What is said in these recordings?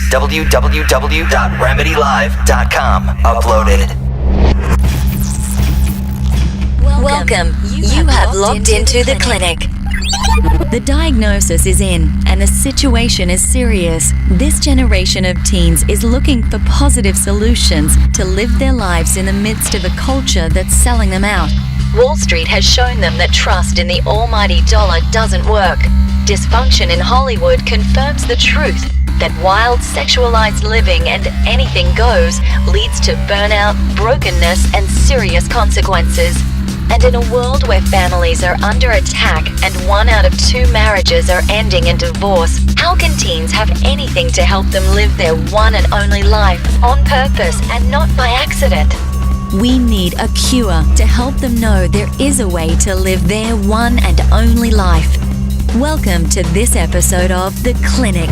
www.remedylive.com. Uploaded. Welcome. You have logged into the clinic. The diagnosis is in, and the situation is serious. This generation of teens is looking for positive solutions to live their lives in the midst of a culture that's selling them out. Wall Street has shown them that trust in the almighty dollar doesn't work. Dysfunction in Hollywood confirms the truth that wild, sexualized living and anything goes leads to burnout, brokenness, and serious consequences. And in a world where families are under attack and 1 out of 2 marriages are ending in divorce, how can teens have anything to help them live their one and only life on purpose and not by accident? We need a cure to help them know there is a way to live their one and only life. Welcome to this episode of The Clinic.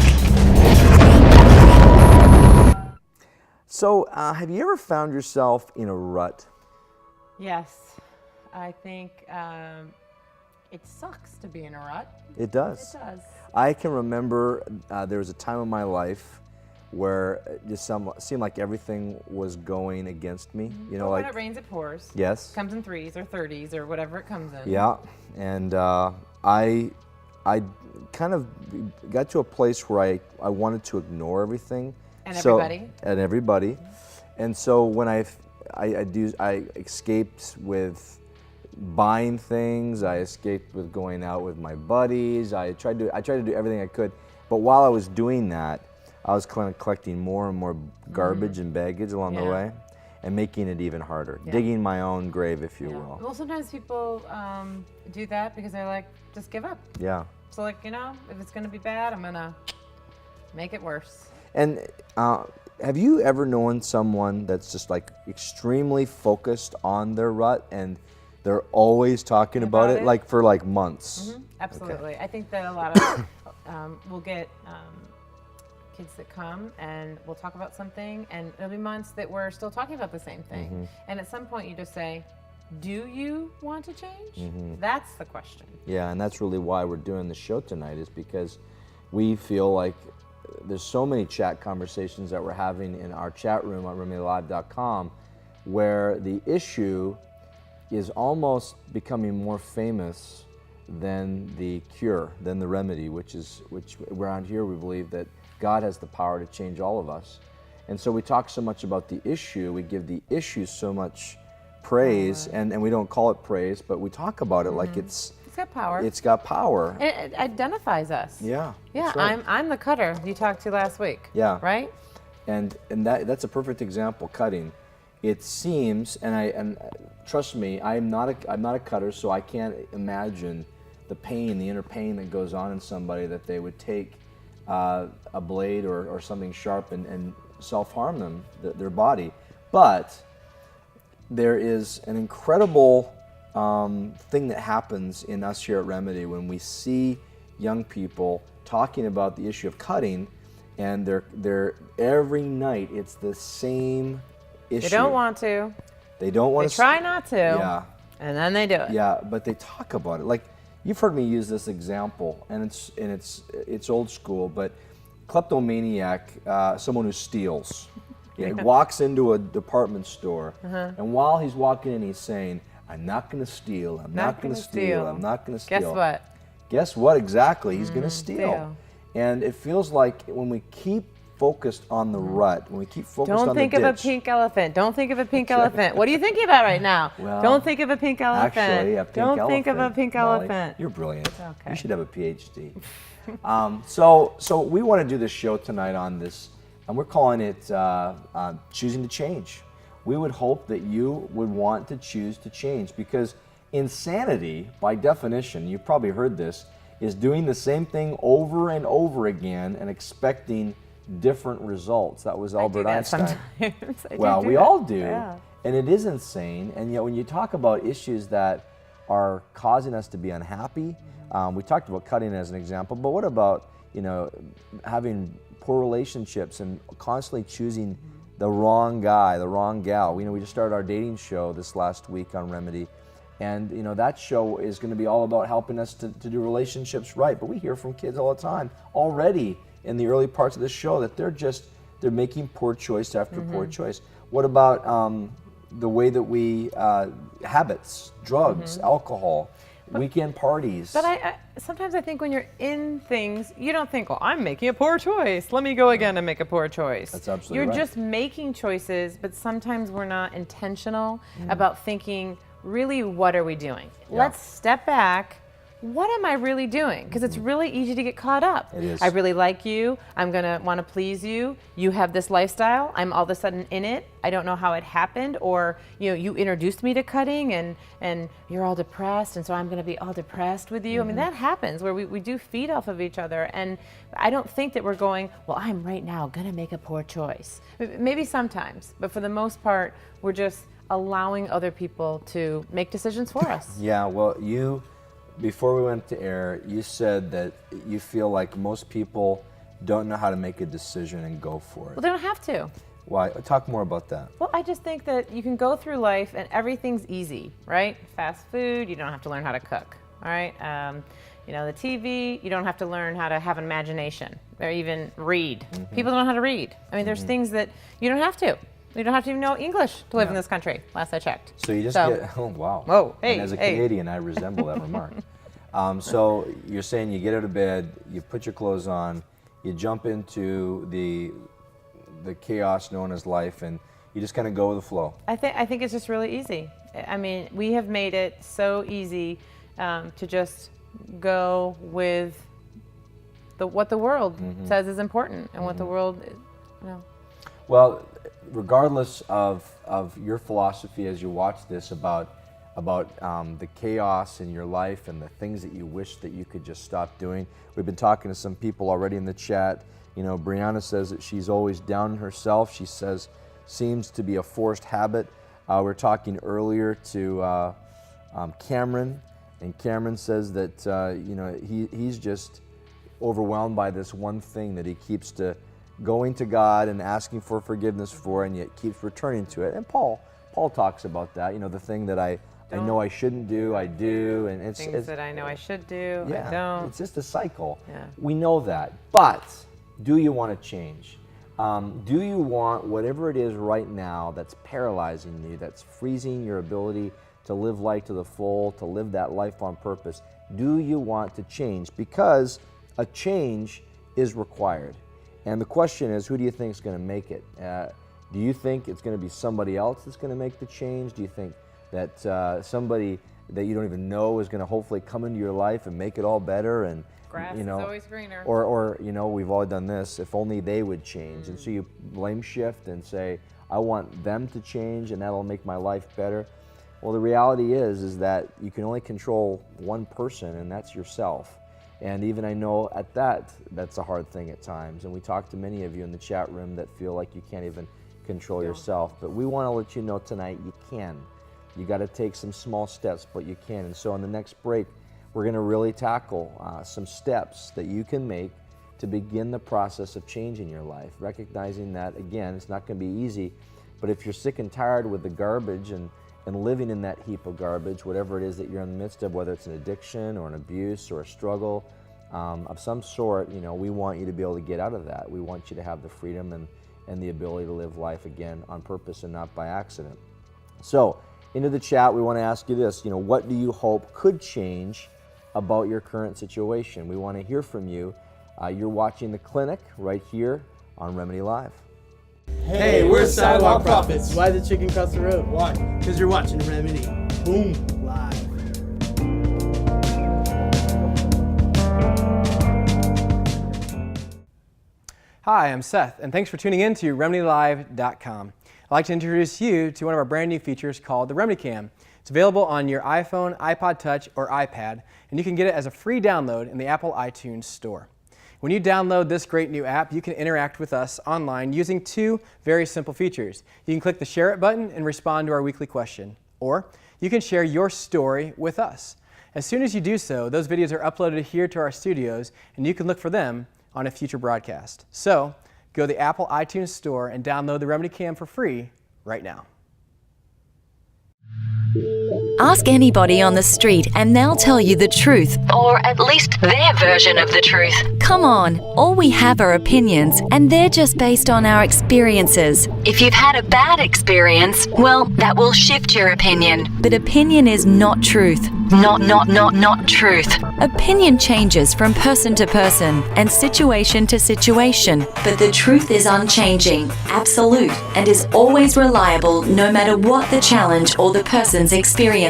So, have you ever found yourself in a rut? Yes. I think it sucks to be in a rut. It does. It does. I can remember there was a time in my life where it just seemed like everything was going against me. Mm-hmm. You know, when like it rains, it pours. Yes. Comes in 3s or 30s or whatever it comes in. Yeah, and I kind of got to a place where I wanted to ignore everything. And everybody. And everybody. And so when I escaped with buying things, I escaped with going out with my buddies. I tried to do everything I could, but while I was doing that, I was kind of collecting more and more garbage and baggage along the way, and making it even harder, digging my own grave, if you will. Well, sometimes people do that because they're like, just give up. Yeah. So like, you know, if it's gonna be bad, I'm gonna make it worse. And have you ever known someone that's just like extremely focused on their rut and they're always talking about it, like for like months? Mm-hmm. Absolutely. Okay. I think that a lot of we'll get kids that come and we'll talk about something, and it'll be months that we're still talking about the same thing. Mm-hmm. And at some point you just say, do you want to change? Mm-hmm. That's the question. Yeah, and that's really why we're doing the show tonight, is because we feel like there's so many chat conversations that we're having in our chat room on remedylive.com where the issue is almost becoming more famous than the cure, than the remedy, which around here we believe that God has the power to change all of us. And so we talk so much about the issue, we give the issue so much praise, and we don't call it praise, but we talk about it like it's got power. It's got power. It identifies us. Yeah. Yeah, right. I'm the cutter you talked to last week. Yeah. Right? And that's a perfect example, cutting. It seems, and trust me, I'm not a cutter, so I can't imagine the pain, the inner pain that goes on in somebody that they would take a blade or something sharp and self-harm them, their body. But there is an incredible thing that happens in us here at Remedy when we see young people talking about the issue of cutting, and they're every night it's the same issue. They don't want to. They don't want to. They try not to. Yeah. And then they do it. Yeah, but they talk about it. Like, you've heard me use this example, and it's old school, but kleptomaniac, someone who steals, walks into a department store, and while he's walking in, he's saying, "I'm not going to steal. I'm not going to steal. I'm not going to steal." Guess what? Guess what exactly? He's going to steal. And it feels like when we keep focused on the rut, when we keep focused on the ditch. Don't think of a pink elephant. Don't think of a pink elephant. What are you thinking about right now? Well, don't think of a pink elephant. Actually, a pink don't elephant, think of a pink Molly. elephant. You're brilliant. Okay. You should have a PhD. So we want to do this show tonight on this, and we're calling it Choosing to Change. We would hope that you would want to choose to change, because insanity, by definition, you've probably heard this, is doing the same thing over and over again and expecting different results. That was Albert Einstein. Well, we all do. Yeah. And it is insane. And yet when you talk about issues that are causing us to be unhappy, we talked about cutting as an example, but what about, having poor relationships and constantly choosing the wrong guy, the wrong gal? We just started our dating show this last week on Remedy, and that show is going to be all about helping us to do relationships right. But we hear from kids all the time already in the early parts of the show that they're making poor choice after poor choice. What about the way that we habits, drugs, alcohol, weekend parties? But I sometimes I think when you're in things, you don't think, well, I'm making a poor choice. Let me go again and make a poor choice. That's absolutely You're right. just making choices, but sometimes we're not intentional about thinking, really, what are we doing? Yeah. Let's step back. What am I really doing? Because it's really easy to get caught up. It is. I really like you. I'm going to want to please you. You have this lifestyle. I'm all of a sudden in it. I don't know how it happened. Or, you introduced me to cutting and you're all depressed. And so I'm going to be all depressed with you. I mean, that happens where we do feed off of each other. And I don't think that we're going, well, I'm right now going to make a poor choice. Maybe sometimes. But for the most part, we're just allowing other people to make decisions for us. Yeah, well, before we went to air, you said that you feel like most people don't know how to make a decision and go for it. Well, they don't have to. Why? Talk more about that. Well, I just think that you can go through life and everything's easy, right? Fast food, you don't have to learn how to cook, all right? The TV, you don't have to learn how to have an imagination or even read. People don't know how to read. I mean, there's things that you don't have to. You don't have to even know English to live in this country, last I checked. So you just get, oh, wow. Whoa, hey, and as a hey. Canadian, I resemble that remark. So you're saying you get out of bed, you put your clothes on, you jump into the chaos known as life, and you just kind of go with the flow. I think it's just really easy. I mean, we have made it so easy to just go with what the world says is important and what the world, Well, regardless of your philosophy as you watch this about the chaos in your life and the things that you wish that you could just stop doing, we've been talking to some people already in the chat. Brianna says that she's always down on herself. She says seems to be a forced habit. We're talking earlier to Cameron, and Cameron says that he's just overwhelmed by this one thing that he keeps going to God and asking for forgiveness for, and yet keeps returning to it. And Paul talks about that. The thing that I know I shouldn't do, I do, and it's things that I know I should do, yeah, I don't. It's just a cycle. Yeah. We know that, but do you want to change? Do you want whatever it is right now that's paralyzing you, that's freezing your ability to live life to the full, to live that life on purpose? Do you want to change? Because a change is required. And the question is, who do you think is going to make it? Do you think it's going to be somebody else that's going to make the change? Do you think that somebody that you don't even know is going to hopefully come into your life and make it all better? And Grass is always greener. Or we've all done this. If only they would change, and so you blame shift and say, I want them to change, and that'll make my life better. Well, the reality is that you can only control one person, and that's yourself. And even I know at that's a hard thing at times. And we talk to many of you in the chat room that feel like you can't even control yourself. But we want to let you know tonight you can. You got to take some small steps, but you can. And so on the next break, we're going to really tackle some steps that you can make to begin the process of changing your life, recognizing that, again, it's not going to be easy. But if you're sick and tired with the garbage and living in that heap of garbage, whatever it is that you're in the midst of, whether it's an addiction or an abuse or a struggle of some sort, we want you to be able to get out of that. We want you to have the freedom and the ability to live life again on purpose and not by accident. So, into the chat, we want to ask you this, what do you hope could change about your current situation? We want to hear from you. You're watching The Clinic right here on Remedy Live. Hey, we're Sidewalk Prophets. Why the chicken cross the road? Why? Because you're watching Remedy. Boom. Live. Hi, I'm Seth, and thanks for tuning in to RemedyLive.com. I'd like to introduce you to one of our brand new features called the Remedy Cam. It's available on your iPhone, iPod Touch, or iPad, and you can get it as a free download in the Apple iTunes Store. When you download this great new app, you can interact with us online using two very simple features. You can click the Share It button and respond to our weekly question, or you can share your story with us. As soon as you do so, those videos are uploaded here to our studios, and you can look for them on a future broadcast. So, go to the Apple iTunes Store and download the Remedy Cam for free right now. Ask anybody on the street and they'll tell you the truth, or at least their version of the truth. Come on, all we have are opinions, and they're just based on our experiences. If you've had a bad experience, well, that will shift your opinion. But opinion is not truth. Not truth. Opinion changes from person to person and situation to situation, but the truth is unchanging, absolute, and is always reliable no matter what the challenge or the person's experiences.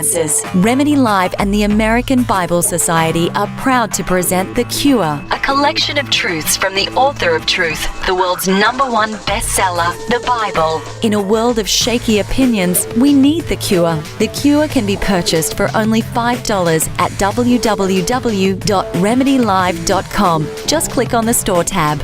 Remedy Live and the American Bible Society are proud to present The Cure, a collection of truths from the author of Truth, the world's #1 bestseller, the Bible. In a world of shaky opinions, we need The Cure. The Cure can be purchased for only $5 at www.remedylive.com. Just click on the store tab.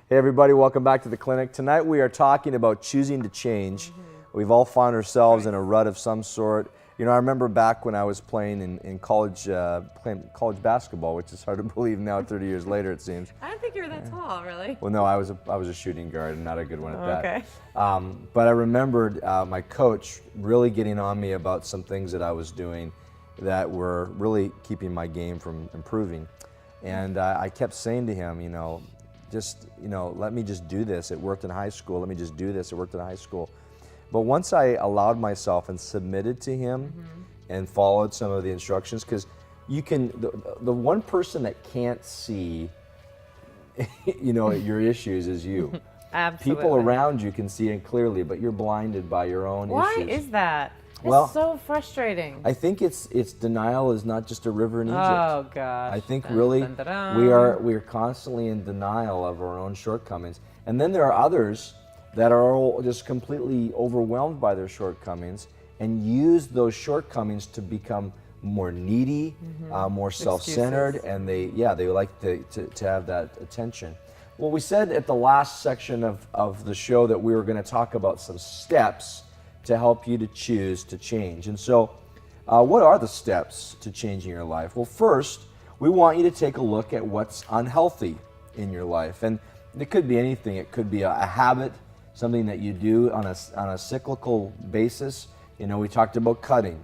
Hey everybody, welcome back to the clinic. Tonight we are talking about choosing to change. We've all found ourselves in a rut of some sort. You know, I remember back when I was playing in college, playing college basketball, which is hard to believe now 30 years later it seems. I don't think you were that tall, really. Well, no, I was a shooting guard and not a good one at that. Okay. But I remembered my coach really getting on me about some things that I was doing that were really keeping my game from improving. And I kept saying to him, let me just do this. It worked in high school. Let me just do this. It worked in high school. But once I allowed myself and submitted to him and followed some of the instructions, because you can, the one person that can't see, your issues is you. Absolutely. People around you can see it clearly, but you're blinded by your own issues. Why is that? Well, It's so frustrating. I think it's denial is not just a river in Egypt. Oh gosh. I think really we are constantly in denial of our own shortcomings, and then there are others that are all just completely overwhelmed by their shortcomings and use those shortcomings to become more needy, more self-centered, and they like to have that attention. Well, we said at the last section of the show that we were going to talk about some steps to help you to choose to change. And so, what are the steps to changing your life? Well, first, we want you to take a look at what's unhealthy in your life. And it could be anything. It could be a habit, something that you do on a cyclical basis. You know, we talked about cutting.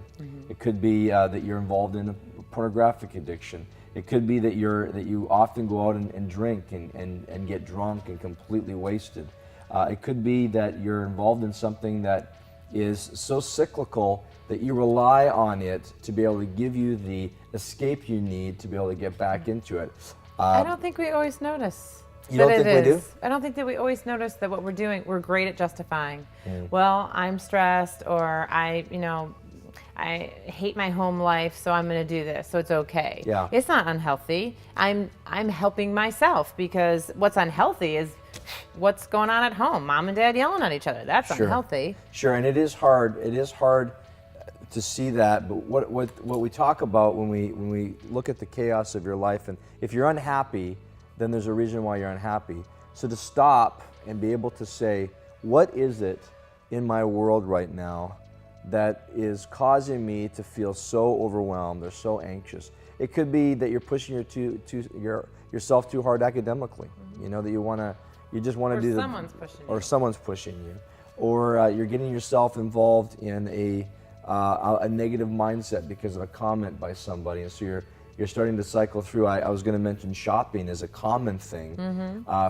It could be that you're involved in a pornographic addiction. It could be that you often go out and drink and get drunk and completely wasted. It could be that you're involved in something that is so cyclical that you rely on it to be able to give you the escape you need to be able to get back into it. I don't think we always notice. You don't think we do? I don't think that we always notice that what we're doing, we're great at justifying. Well, I'm stressed, or I hate my home life, so I'm going to do this, so it's okay. Yeah. It's not unhealthy. I'm helping myself, because what's unhealthy is what's going on at home. Mom and dad yelling at each other. That's unhealthy. Sure, and it is hard. It is hard to see that. But what we talk about when we look at the chaos of your life, and if you're unhappy, then there's a reason why you're unhappy. So to stop and be able to say, what is it in my world right now that is causing me to feel so overwhelmed or so anxious? It could be that you're pushing yourself too hard academically. You know, that you just want to do someone's pushing you. Or someone's pushing you, or you're getting yourself involved in a negative mindset because of a comment by somebody, and so you're starting to cycle through. I was going to mention shopping is a common thing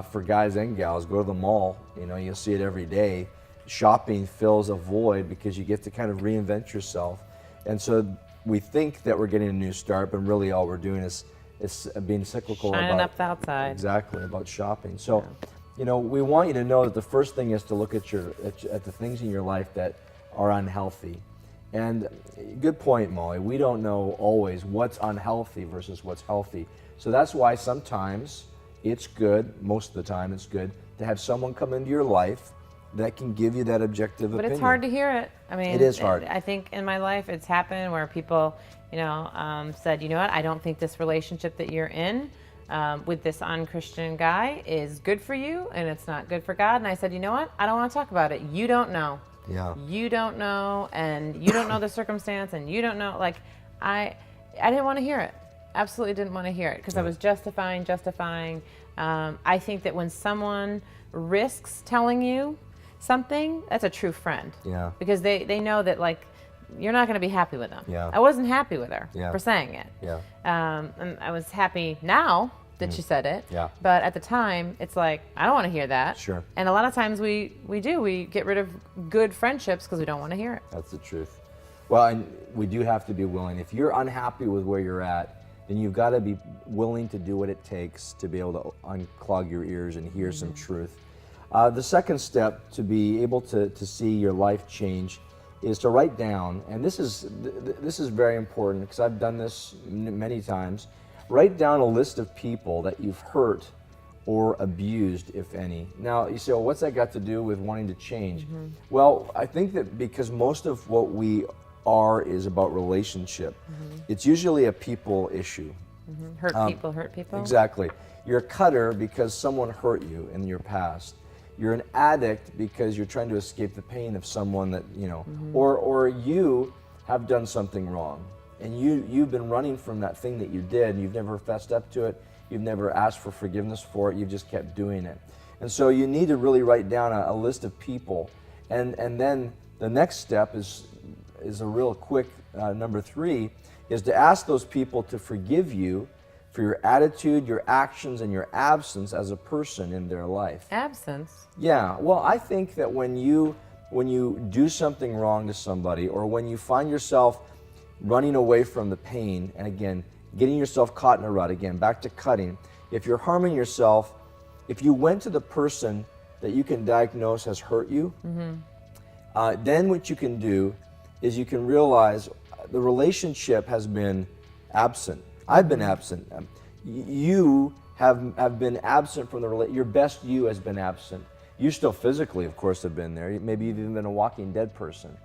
for guys and gals. Go to the mall, you'll see it every day. Shopping fills a void because you get to kind of reinvent yourself, and so we think that we're getting a new start, but really all we're doing is being cyclical. Shining up the outside. Exactly, about shopping. So, we want you to know that the first thing is to look at the things in your life that are unhealthy. And good point, Molly. We don't know always what's unhealthy versus what's healthy. So that's why sometimes it's good, most of the time it's good, to have someone come into your life that can give you that objective opinion. But it's hard to hear it. I mean, it is hard. I think in my life it's happened where people, said, you know what, I don't think this relationship that you're in with this unchristian guy is good for you, and it's not good for God. And I said, you know what, I don't want to talk about it. You don't know. Yeah. You don't know, and you don't know the circumstance, and you don't know. Like, I didn't want to hear it. Absolutely didn't want to hear it, because I was justifying. I think that when someone risks telling you something, that's a true friend. Yeah. Because they know that, like, you're not going to be happy with them. Yeah. I wasn't happy with her Yeah. for saying it. Yeah. And I was happy now that she said it. Yeah. But at the time, it's like, I don't want to hear that. Sure. And a lot of times we get rid of good friendships because we don't want to hear it. That's the truth. Well, and we do have to be willing. If you're unhappy with where you're at, then you've got to be willing to do what it takes to be able to unclog your ears and hear some truth. The second step to be able to see your life change is to write down, and this is very important because I've done this many times. Write down a list of people that you've hurt or abused, if any. Now, you say, well, what's that got to do with wanting to change? Well, I think that because most of what we are is about relationship, it's usually a people issue. Hurt people. Exactly. You're a cutter because someone hurt you in your past. You're an addict because you're trying to escape the pain of someone that, or you have done something wrong. And you've been running from that thing that you did, and you've never fessed up to it, you've never asked for forgiveness for it, you've just kept doing it. And so you need to really write down a list of people. And then the next step is a real quick number 3, is to ask those people to forgive you for your attitude, your actions, and your absence as a person in their life. Absence? Yeah, well, I think that when you do something wrong to somebody, or when you find yourself running away from the pain, and again, getting yourself caught in a rut, again, back to cutting, if you're harming yourself, if you went to the person that you can diagnose has hurt you, then what you can do is you can realize the relationship has been absent. I've been absent. You have been absent from the relationship. Your best you has been absent. You still physically, of course, have been there. Maybe you've even been a walking dead person.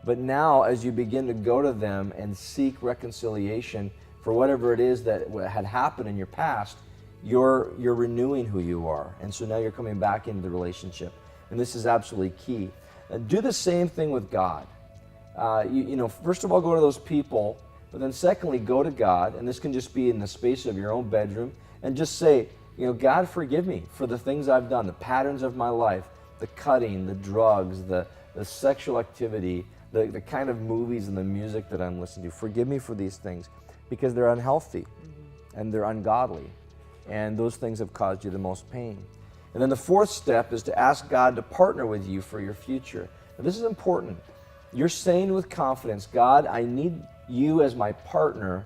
But now, as you begin to go to them and seek reconciliation for whatever it is that had happened in your past, you're renewing who you are. And so now you're coming back into the relationship. And this is absolutely key. Do the same thing with God. First of all, go to those people, but then secondly, go to God, and this can just be in the space of your own bedroom, and just say, God, forgive me for the things I've done, the patterns of my life, the cutting, the drugs, the sexual activity, the kind of movies and the music that I'm listening to. Forgive me for these things because they're unhealthy and they're ungodly, and those things have caused you the most pain. And then the fourth step is to ask God to partner with you for your future. Now, this is important. You're saying with confidence, God, I need you as my partner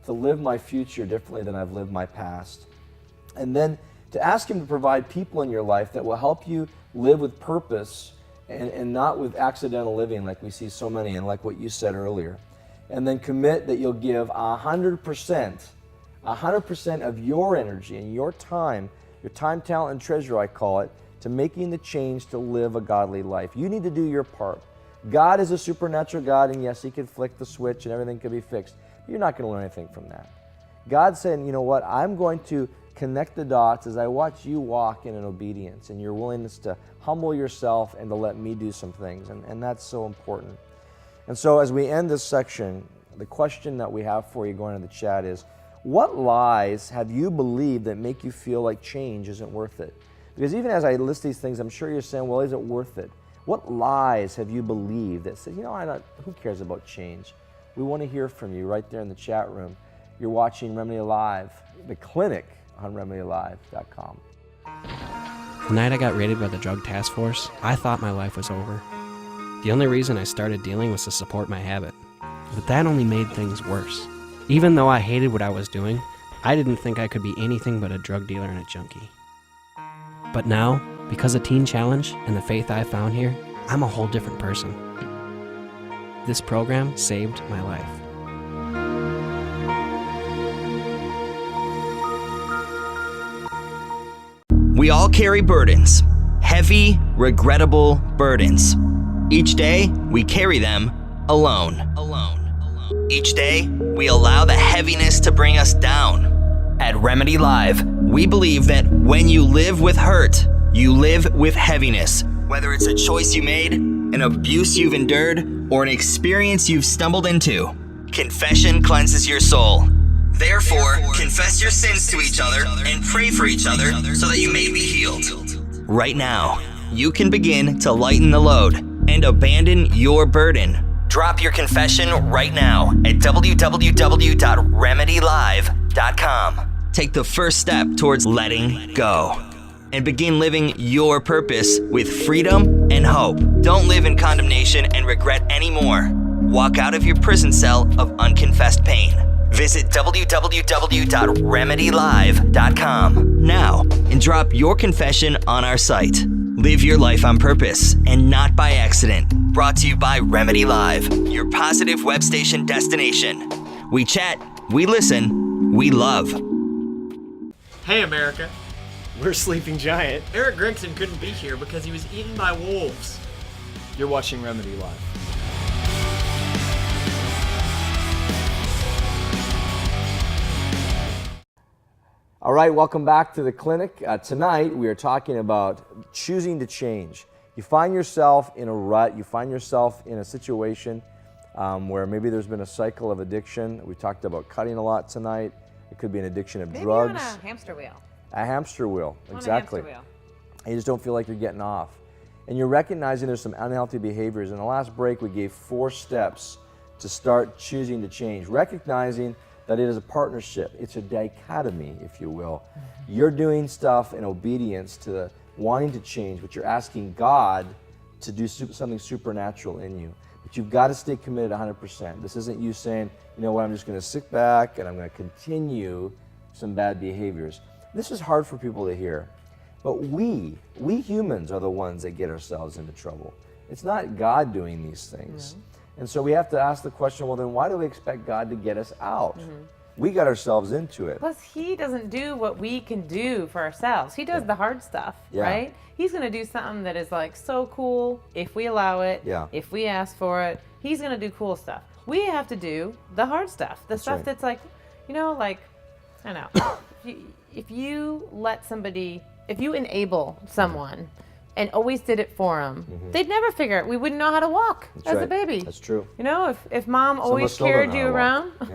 to live my future differently than I've lived my past. And then to ask Him to provide people in your life that will help you live with purpose and not with accidental living like we see so many and like what you said earlier. And then commit that you'll give 100% of your energy and your time, talent, and treasure, I call it, to making the change to live a godly life. You need to do your part. God is a supernatural God, and yes, He can flick the switch and everything can be fixed. But you're not going to learn anything from that. God's saying, you know what, I'm going to connect the dots as I watch you walk in obedience and your willingness to humble yourself and to let me do some things. And that's so important. And so as we end this section, the question that we have for you going into the chat is, what lies have you believed that make you feel like change isn't worth it? Because even as I list these things, I'm sure you're saying, well, is it worth it? What lies have you believed that said, who cares about change? We want to hear from you right there in the chat room. You're watching Remedy Live, the clinic on RemedyLive.com. The night I got raided by the Drug Task Force, I thought my life was over. The only reason I started dealing was to support my habit. But that only made things worse. Even though I hated what I was doing, I didn't think I could be anything but a drug dealer and a junkie. But now, because of Teen Challenge and the faith I found here, I'm a whole different person. This program saved my life. We all carry burdens, heavy, regrettable burdens. Each day, we carry them alone. Each day, we allow the heaviness to bring us down. At Remedy Live, we believe that when you live with hurt, you live with heaviness. Whether it's a choice you made, an abuse you've endured, or an experience you've stumbled into, confession cleanses your soul. Therefore, confess your sins to each other and pray for each other so that you may be healed. Right now, you can begin to lighten the load and abandon your burden Drop your confession right now at www.remedylive.com. Take the first step towards letting go and begin living your purpose with freedom and hope. Don't live in condemnation and regret anymore. Walk out of your prison cell of unconfessed pain. Visit www.remedylive.com now and drop your confession on our site. Live your life on purpose and not by accident. Brought to you by Remedy Live, your positive web station destination. We chat, we listen, we love. Hey America, We're Sleeping Giant. Eric Gregson couldn't be here because he was eaten by wolves. You're watching Remedy Live. All right, welcome back to the clinic. Tonight we are talking about choosing to change. You find yourself in a rut, you find yourself in a situation where maybe there's been a cycle of addiction. We talked about cutting a lot tonight. It could be an addiction of Maybe drugs. on a hamster wheel. A hamster wheel, exactly. On a hamster wheel. And you just don't feel like you're getting off. And you're recognizing there's some unhealthy behaviors. In the last break, we gave 4 steps to start choosing to change, recognizing that it is a partnership. It's a dichotomy, if you will. You're doing stuff in obedience to the wanting to change, but you're asking God to do something supernatural in you. But you've got to stay committed 100%. This isn't you saying, you know what, I'm just going to sit back and I'm going to continue some bad behaviors. This is hard for people to hear. But we humans are the ones that get ourselves into trouble. It's not God doing these things. And so we have to ask the question, well, then why do we expect God to get us out? We got ourselves into it. Plus, he doesn't do what we can do for ourselves. He does the hard stuff, Yeah. right? He's going to do something that is like so cool if we allow it, Yeah. if we ask for it. He's going to do cool stuff. We have to do the hard stuff, the stuff right. that's like, you know, like, I don't know. If you let somebody, if you enable someone and always did it for them, they'd never figure it. We wouldn't know how to walk as a right. baby. That's true. You know, if mom always still don't carried know you how to around, walk.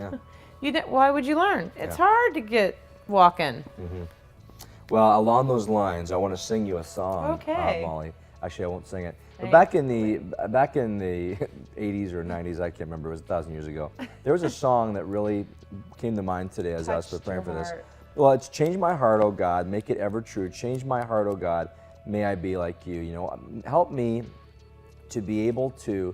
Yeah. why would you learn? It's Yeah. hard to get walking. Well, along those lines, I want to sing you a song, Okay. Molly. Actually, I won't sing it. But Thanks. back in the 80s or 90s, I can't remember, it was 1,000 years ago, there was a song that really came to mind today as I was Touched preparing for your this. heart. Well, it's change my heart, oh God, make it ever true. Change my heart, oh God, may I be like you. You know, help me to be able to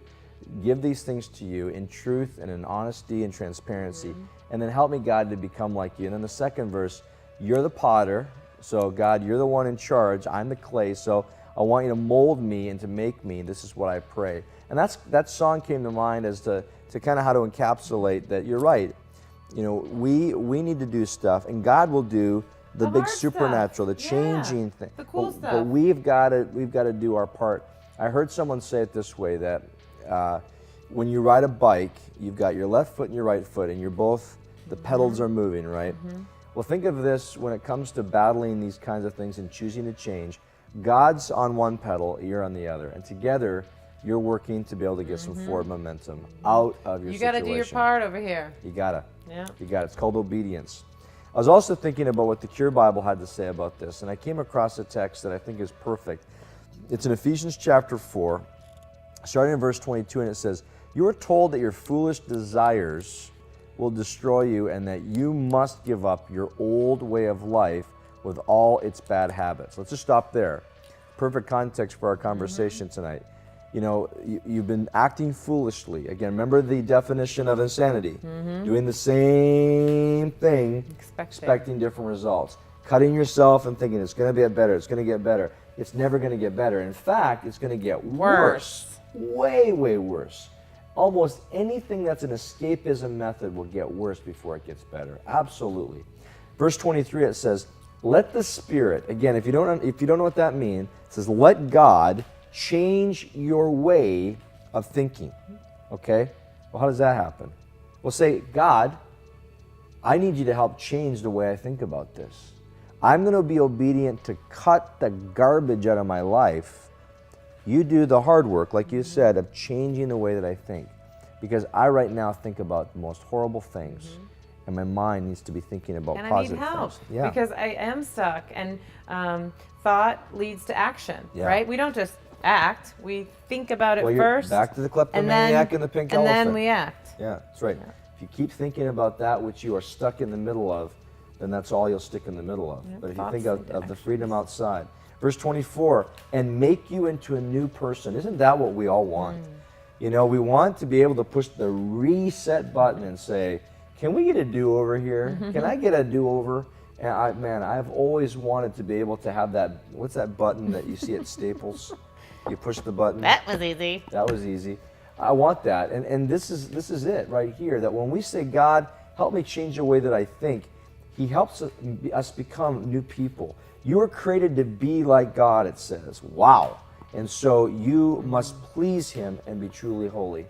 give these things to you in truth and in honesty and transparency. And then help me, God, to become like you. And then the second verse, you're the potter, so God, you're the one in charge. I'm the clay, so I want you to mold me and to make me. This is what I pray. And that song came to mind as to kind of how to encapsulate that. You're right. You know, we need to do stuff, and God will do the big hard stuff. supernatural, the Yeah, changing thing. the cool But stuff. we've got to do our part. I heard someone say it this way, that when you ride a bike, you've got your left foot and your right foot, and you're both, the pedals are moving, right? Well, think of this when it comes to battling these kinds of things and choosing to change. God's on one pedal, you're on the other, and together you're working to be able to get some forward momentum out of your You situation. got to do your part over here. You gotta. Yeah. You got it. It's called obedience. I was also thinking about what the Cure Bible had to say about this, and I came across a text that I think is perfect. It's in Ephesians chapter 4, starting in verse 22, and it says, "You are told that your foolish desires will destroy you and that you must give up your old way of life with all its bad habits." Let's just stop there. Perfect context for our conversation tonight. You know, you've been acting foolishly. Again, remember the definition of insanity. Doing the same thing, expecting different results. Cutting yourself and thinking it's going to get better, it's going to get better. It's never going to get better. In fact, it's going to get worse. Way, way worse. Almost anything that's an escapism method will get worse before it gets better. Absolutely. Verse 23, it says, "Let the Spirit," again, if you don't know what that means, it says, "Let God change your way of thinking." Okay? Well, how does that happen? Well, say, "God, I need you to help change the way I think about this. I'm going to be obedient to cut the garbage out of my life. You do the hard work, like you said, of changing the way that I think. Because I right now think about the most horrible things, and my mind needs to be thinking about And I need positive help things." Yeah. because I am stuck, and thought leads to action, Yeah. right? We don't just act. We think about it Well, you're first. back to the kleptomaniac and the pink elephant. And then we act. Yeah, that's right. If you keep thinking about that which you are stuck in the middle of, then that's all you'll stick in the middle of. But if you think of the freedom outside. Verse 24, and make you into a new person. Isn't that what we all want? You know, we want to be able to push the reset button and say, can we get a do-over here? Can I get a do-over? And I've always wanted to be able to have that, what's that button that you see at Staples? You push the button. That was easy. That was easy. I want that. And this is it right here, that when we say, God, help me change the way that I think, He helps us become new people. You were created to be like God, it says. Wow. And so you must please Him and be truly holy.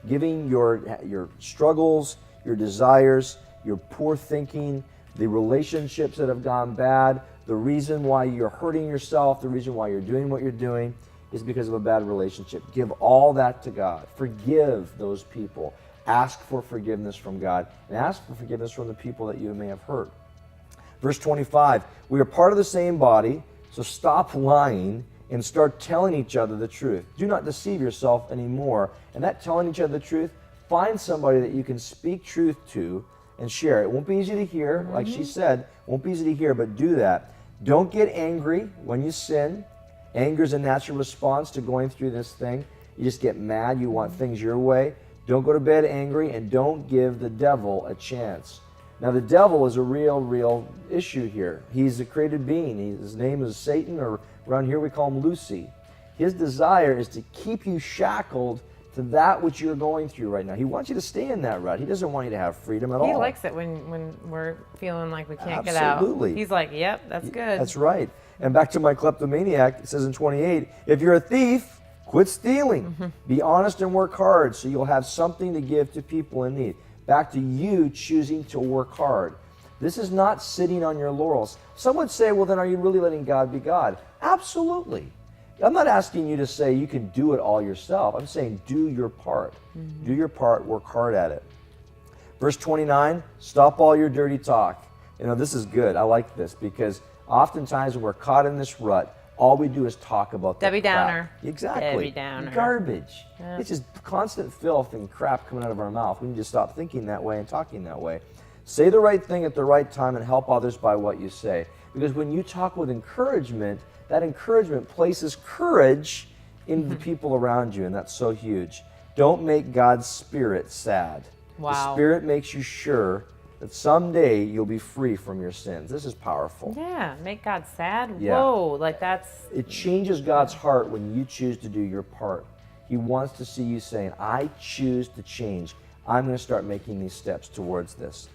Giving your struggles, your desires, your poor thinking, the relationships that have gone bad, the reason why you're hurting yourself, the reason why you're doing what you're doing is because of a bad relationship. Give all that to God. Forgive those people. Ask for forgiveness from God, and ask for forgiveness from the people that you may have hurt. Verse 25, we are part of the same body, so stop lying and start telling each other the truth. Do not deceive yourself anymore. And that telling each other the truth, find somebody that you can speak truth to and share. It won't be easy to hear, like she said, won't be easy to hear, but do that. Don't get angry when you sin. Anger is a natural response to going through this thing. You just get mad, you want things your way. Don't go to bed angry, and don't give the devil a chance. Now, the devil is a real issue here. He's a created being. His name is Satan, or around here we call him Lucy. His desire is to keep you shackled to that which you're going through right now. He wants you to stay in that rut. He doesn't want you to have freedom at all. He likes it when we're feeling like we can't get Absolutely. out. He's like, yep, that's good. That's right. And back to my kleptomaniac, it says in 28, if you're a thief, quit stealing. Be honest and work hard so you'll have something to give to people in need. Back to you choosing to work hard. This is not sitting on your laurels. Some would say, well, then are you really letting God be God? Absolutely. I'm not asking you to say you can do it all yourself. I'm saying do your part. Do your part, work hard at it. Verse 29, stop all your dirty talk. You know, this is good. I like this because oftentimes when we're caught in this rut, all we do is talk about Debbie the crap. Downer. Exactly. Debbie Downer. Garbage. Yeah. It's just constant filth and crap coming out of our mouth. We need to stop thinking that way and talking that way. Say the right thing at the right time and help others by what you say. Because when you talk with encouragement, that encouragement places courage into the people around you, and that's so huge. Don't make God's Spirit sad. Wow. The Spirit makes you sure that someday you'll be free from your sins. This is powerful. Yeah, make God sad? Yeah. Whoa, like that's... It changes God's heart when you choose to do your part. He wants to see you saying, I choose to change. I'm going to start making these steps towards this.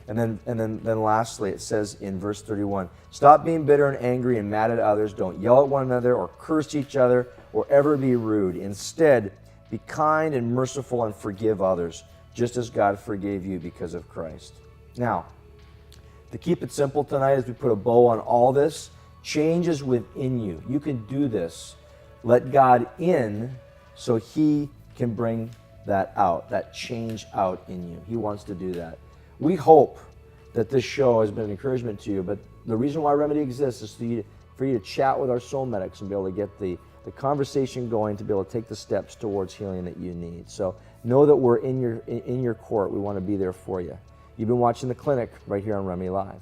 And then lastly, it says in verse 31, stop being bitter and angry and mad at others. Don't yell at one another or curse each other or ever be rude. Instead, be kind and merciful and forgive others, just as God forgave you because of Christ. Now, to keep it simple tonight as we put a bow on all this, change is within you. You can do this. Let God in so He can bring that out, that change out in you. He wants to do that. We hope that this show has been an encouragement to you, but the reason why Remedy exists is for you to chat with our soul medics and be able to get the conversation going, to be able to take the steps towards healing that you need. So know that we're in your court. We want to be there for you. You've been watching The Clinic right here on Remedy Live.